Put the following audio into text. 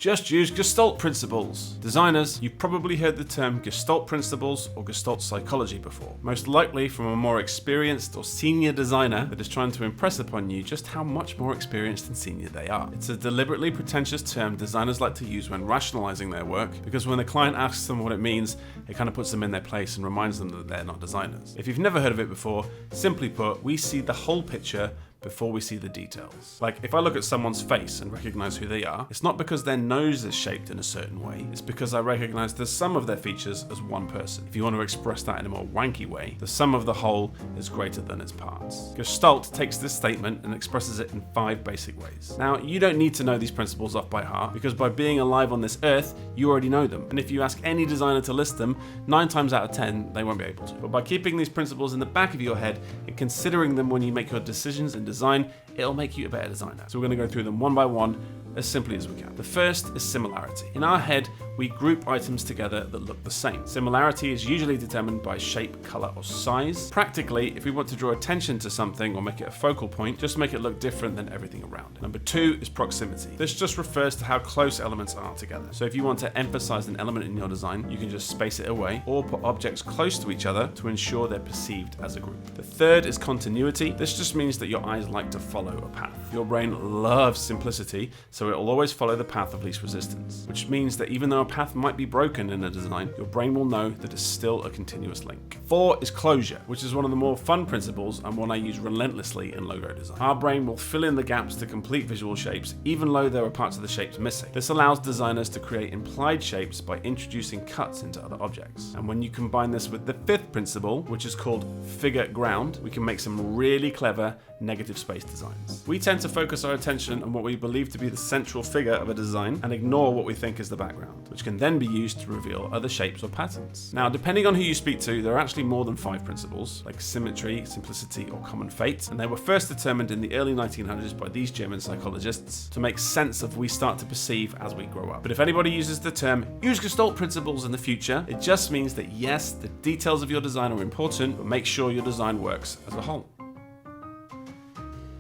just use Gestalt Principles. Designers, you've probably heard the term Gestalt Principles or Gestalt Psychology before, most likely from a more experienced or senior designer that is trying to impress upon you just how much more experienced and senior they are. It's a deliberately pretentious term designers like to use when rationalizing their work, because when the client asks them what it means, it kind of puts them in their place and reminds them that they're not designers. If you've never heard of it before, simply put, we see the whole picture before we see the details. Like, if I look at someone's face and recognize who they are, it's not because their nose is shaped in a certain way, it's because I recognize the sum of their features as one person. If you want to express that in a more wanky way, the sum of the whole is greater than its parts. Gestalt takes this statement and expresses it in 5 basic ways. Now, you don't need to know these principles off by heart, because by being alive on this earth, you already know them. And if you ask any designer to list them, 9 times out of 10, they won't be able to. But by keeping these principles in the back of your head and considering them when you make your decisions and design, it'll make you a better designer. So we're going to go through them one by one as simply as we can. The first is similarity. In our head, we group items together that look the same. Similarity is usually determined by shape, color, or size. Practically, if we want to draw attention to something or make it a focal point, just make it look different than everything around it. Number 2 is proximity. This just refers to how close elements are together. So if you want to emphasize an element in your design, you can just space it away or put objects close to each other to ensure they're perceived as a group. The third is continuity. This just means that your eyes like to follow a path. Your brain loves simplicity, so it will always follow the path of least resistance, which means that even though a path might be broken in a design, your brain will know that it's still a continuous link. 4 is closure, which is one of the more fun principles and one I use relentlessly in logo design. Our brain will fill in the gaps to complete visual shapes, even though there are parts of the shapes missing. This allows designers to create implied shapes by introducing cuts into other objects. And when you combine this with the 5th principle, which is called figure ground, we can make some really clever negative space designs. We tend to focus our attention on what we believe to be the central figure of a design and ignore what we think is the background, which can then be used to reveal other shapes or patterns. Now, depending on who you speak to, there are actually more than 5 principles, like symmetry, simplicity, or common fate, and they were first determined in the early 1900s by these German psychologists to make sense of what we start to perceive as we grow up. But if anybody uses the term use Gestalt principles in the future, it just means that yes, the details of your design are important, but make sure your design works as a whole.